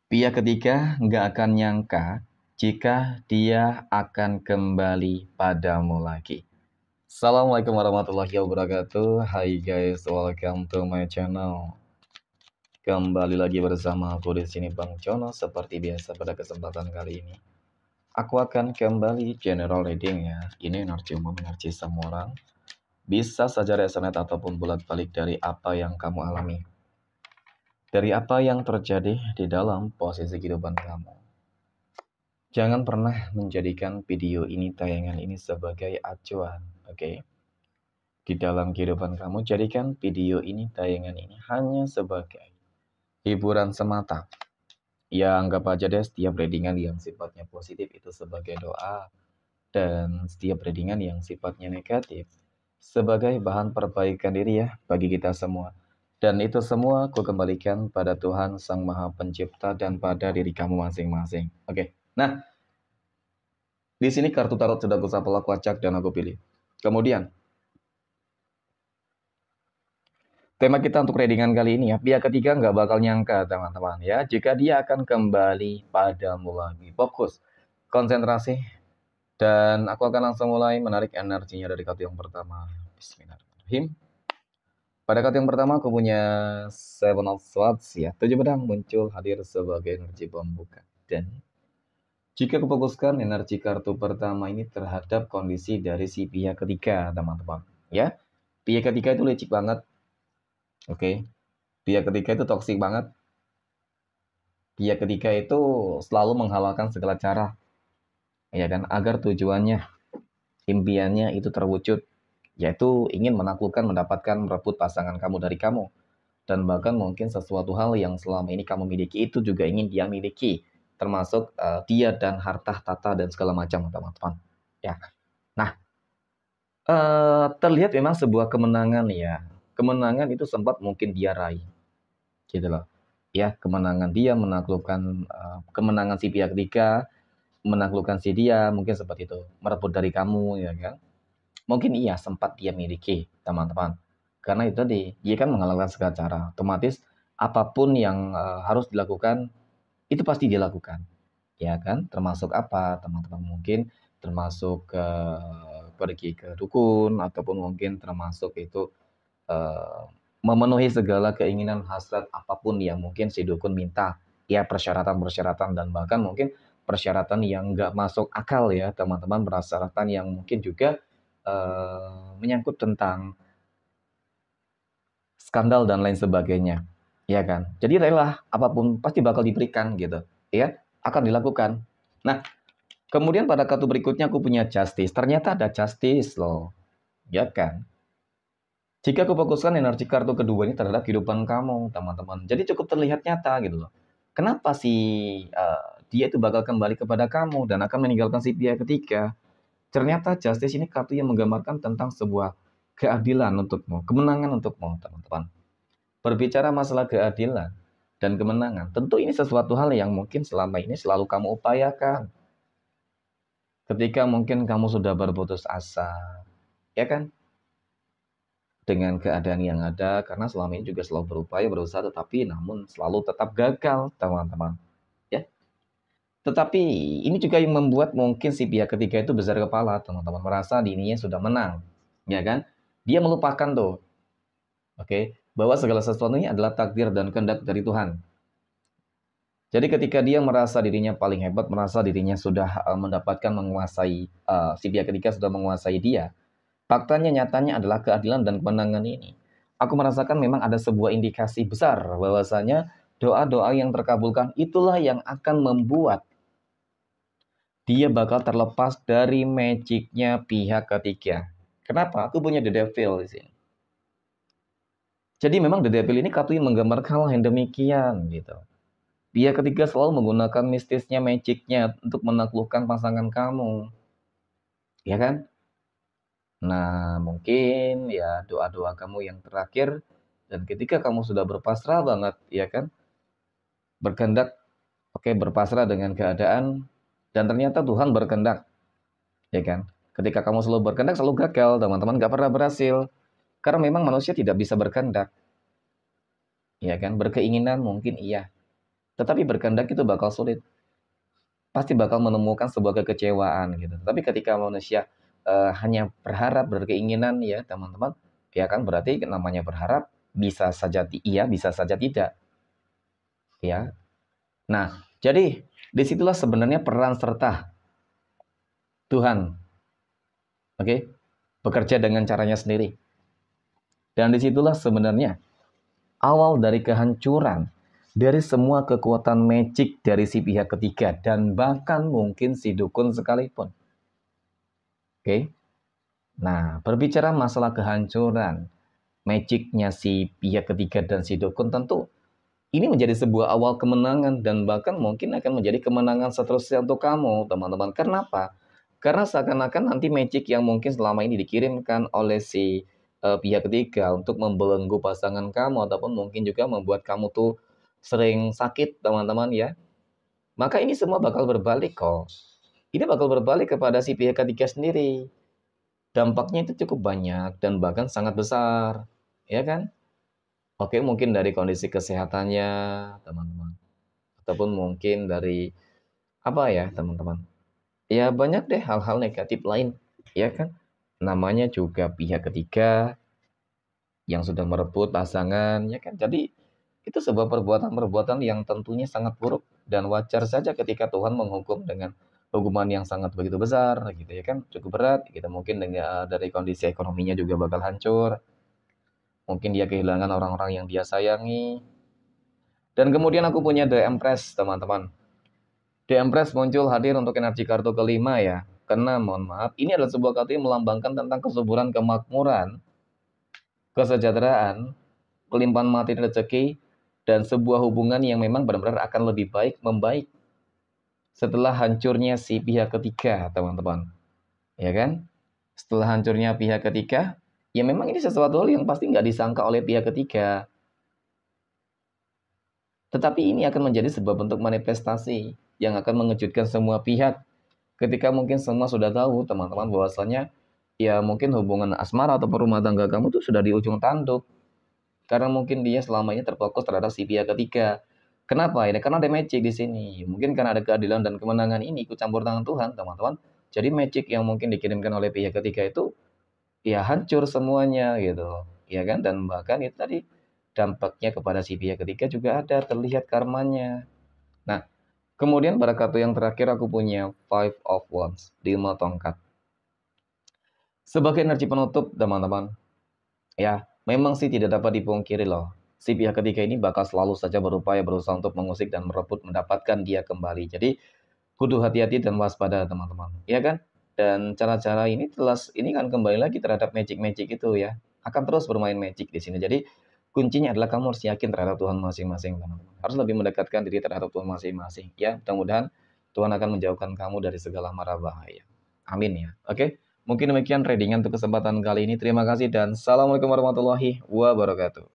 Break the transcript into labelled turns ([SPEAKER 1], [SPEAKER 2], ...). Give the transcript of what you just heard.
[SPEAKER 1] Pihak ketiga nggak akan nyangka jika dia akan kembali padamu lagi. Assalamualaikum warahmatullahi wabarakatuh. Hai guys, welcome to my channel. Kembali lagi bersama aku di sini Bang Jono seperti biasa pada kesempatan kali ini. Aku akan kembali general reading ya. Ini energi umum, energi semua orang. Bisa saja resonate ataupun bolak-balik dari apa yang kamu alami. Dari apa yang terjadi di dalam posisi kehidupan kamu. Jangan pernah menjadikan video ini, tayangan ini sebagai acuan, oke? Di dalam kehidupan kamu, jadikan video ini, tayangan ini hanya sebagai hiburan semata. Ya, anggap aja deh setiap readingan yang sifatnya positif itu sebagai doa. Dan setiap readingan yang sifatnya negatif sebagai bahan perbaikan diri ya bagi kita semua. Dan itu semua aku kembalikan pada Tuhan Sang Maha Pencipta dan pada diri kamu masing-masing. Oke, nah di sini kartu tarot sudah aku shuffle, aku acak dan aku pilih. Kemudian, tema kita untuk readingan kali ini ya, pihak ketiga nggak bakal nyangka teman-teman ya, jika dia akan kembali padamu lagi. Fokus, konsentrasi, dan aku akan langsung mulai menarik energinya dari kartu yang pertama. Bismillahirrahmanirrahim. Pada kartu yang pertama aku punya Seven of Swords ya, 7 pedang muncul hadir sebagai energi pembuka. Dan jika aku fokuskan energi kartu pertama ini terhadap kondisi dari si pihak ketiga, teman-teman. Ya, pihak ketiga itu licik banget. Oke. Pihak ketiga itu toksik banget. Pihak ketiga itu selalu menghalalkan segala cara. Ya kan, agar tujuannya, impiannya itu terwujud. Yaitu ingin menaklukkan, mendapatkan, merebut pasangan kamu dari kamu. Dan bahkan mungkin sesuatu hal yang selama ini kamu miliki itu juga ingin dia miliki. Termasuk dia dan harta, tata, dan segala macam, teman-teman. Ya. Nah, terlihat memang sebuah kemenangan ya. Kemenangan itu sempat mungkin dia raih. Gitu loh. Ya, kemenangan dia menaklukkan kemenangan si pihak ketiga, menaklukkan si dia, mungkin seperti itu. Merebut dari kamu, ya kan? Mungkin iya sempat dia miliki, teman-teman. Karena itu tadi, dia kan mengalahkan segala cara. Otomatis apapun yang harus dilakukan, itu pasti dia lakukan. Ya kan? Termasuk apa, teman-teman? Mungkin termasuk pergi ke dukun, ataupun mungkin termasuk itu eh, memenuhi segala keinginan hasrat apapun yang mungkin si dukun minta. Ya, persyaratan-persyaratan dan bahkan mungkin persyaratan yang nggak masuk akal ya, teman-teman. Persyaratan yang mungkin juga menyangkut tentang skandal dan lain sebagainya. Ya kan? Jadi rela apapun pasti bakal diberikan gitu. Ya, akan dilakukan. Nah, kemudian pada kartu berikutnya aku punya justice. Ternyata ada justice loh. Ya kan? Jika aku fokuskan energi kartu kedua ini terhadap kehidupan kamu, teman-teman. Jadi cukup terlihat nyata gitu loh. Kenapa sih dia itu bakal kembali kepada kamu dan akan meninggalkan si pihak ketiga? Ternyata justice ini kartu yang menggambarkan tentang sebuah keadilan untukmu, kemenangan untukmu, teman-teman. Berbicara masalah keadilan dan kemenangan, tentu ini sesuatu hal yang mungkin selama ini selalu kamu upayakan. Ketika mungkin kamu sudah berputus asa, ya kan? Dengan keadaan yang ada, karena selama ini juga selalu berupaya, berusaha, tetapi namun selalu tetap gagal, teman-teman. Ya, tetapi ini juga yang membuat mungkin si pihak ketiga itu besar kepala, teman-teman, merasa dirinya sudah menang, ya kan? Dia melupakan tuh, oke, bahwa segala sesuatunya adalah takdir dan kehendak dari Tuhan. Jadi ketika dia merasa dirinya paling hebat, merasa dirinya sudah mendapatkan menguasai, si pihak ketiga sudah menguasai dia, faktanya nyatanya adalah keadilan dan kemenangan ini. Aku merasakan memang ada sebuah indikasi besar bahwasanya doa-doa yang terkabulkan itulah yang akan membuat dia bakal terlepas dari magicnya pihak ketiga. Kenapa? Aku punya The Devil di sini. Jadi memang The Devil ini kartu yang menggambarkan hal yang demikian gitu. Pihak ketiga selalu menggunakan mistisnya, magicnya untuk menaklukkan pasangan kamu. Ya kan? Nah, mungkin ya doa-doa kamu yang terakhir dan ketika kamu sudah berpasrah banget, ya kan? Berkehendak, oke, berpasrah dengan keadaan dan ternyata Tuhan berkehendak, ya kan? Ketika kamu selalu berkehendak selalu gagal, teman-teman, gak pernah berhasil. Karena memang manusia tidak bisa berkehendak, ya kan? Berkeinginan mungkin iya, Tetapi berkehendak itu bakal sulit. Pasti bakal menemukan sebuah kekecewaan gitu. Tapi ketika manusia hanya berharap, berkeinginan ya teman-teman, ya kan berarti namanya berharap bisa saja iya, bisa saja tidak, ya. Nah, jadi disitulah sebenarnya peran serta Tuhan, oke, bekerja dengan caranya sendiri. Dan disitulah sebenarnya awal dari kehancuran dari semua kekuatan magic dari si pihak ketiga dan bahkan mungkin si dukun sekalipun. Oke. Nah, berbicara masalah kehancuran, magicnya si pihak ketiga dan si dukun tentu ini menjadi sebuah awal kemenangan dan bahkan mungkin akan menjadi kemenangan seterusnya untuk kamu, teman-teman. Kenapa? Karena seakan-akan nanti magic yang mungkin selama ini dikirimkan oleh si pihak ketiga untuk membelenggu pasangan kamu ataupun mungkin juga membuat kamu tuh sering sakit, teman-teman ya. Maka ini semua bakal berbalik kok. Ini bakal berbalik kepada si pihak ketiga sendiri. Dampaknya itu cukup banyak dan bahkan sangat besar, ya kan? Oke, mungkin dari kondisi kesehatannya, teman-teman. Ataupun mungkin dari apa ya, teman-teman. Ya banyak deh hal-hal negatif lain, ya kan? Namanya juga pihak ketiga yang sudah merebut pasangan, ya kan? Jadi itu sebuah perbuatan-perbuatan yang tentunya sangat buruk dan wajar saja ketika Tuhan menghukum dengan hukuman yang sangat begitu besar, gitu ya kan? Cukup berat, gitu. Mungkin dengan dari kondisi ekonominya juga bakal hancur. Mungkin dia kehilangan orang-orang yang dia sayangi. Dan kemudian aku punya The Empress, teman-teman. The Empress muncul hadir untuk energi kartu kelima ya. Karena mohon maaf, ini adalah sebuah kartu yang melambangkan tentang kesuburan, kemakmuran, kesejahteraan, kelimpahan materi rezeki, dan sebuah hubungan yang memang benar-benar akan lebih baik, membaik setelah hancurnya si pihak ketiga, teman-teman. Ya kan? Setelah hancurnya pihak ketiga, ya memang ini sesuatu hal yang pasti nggak disangka oleh pihak ketiga. Tetapi ini akan menjadi sebuah bentuk manifestasi yang akan mengejutkan semua pihak. Ketika mungkin semua sudah tahu, teman-teman, bahwasanya ya mungkin hubungan asmara atau rumah tangga kamu tuh sudah di ujung tanduk. Karena mungkin dia selama ini terfokus terhadap si pihak ketiga. Kenapa? Ini karena ada magic di sini. Mungkin karena ada keadilan dan kemenangan ini ikut campur tangan Tuhan, teman-teman. Jadi magic yang mungkin dikirimkan oleh pihak ketiga itu ya hancur semuanya gitu. Ya kan? Dan bahkan itu tadi dampaknya kepada si pihak ketiga juga ada terlihat karmanya. Nah, kemudian pada kartu yang terakhir aku punya Five of Wands, 5 tongkat. Sebagai energi penutup, teman-teman, ya, memang sih tidak dapat dipungkiri loh. Si pihak ketiga ini bakal selalu saja berupaya berusaha untuk mengusik dan merebut mendapatkan dia kembali. Jadi, kudu hati-hati dan waspada, teman-teman. Ya kan? Dan cara-cara ini kan kembali lagi terhadap magic-magic itu ya. Akan terus bermain magic di sini. Jadi, kuncinya adalah kamu harus yakin terhadap Tuhan masing-masing, teman-teman. Harus lebih mendekatkan diri terhadap Tuhan masing-masing. Ya, mudah-mudahan Tuhan akan menjauhkan kamu dari segala mara bahaya. Amin ya. Oke. Mungkin demikian readingan untuk kesempatan kali ini. Terima kasih dan assalamualaikum warahmatullahi wabarakatuh.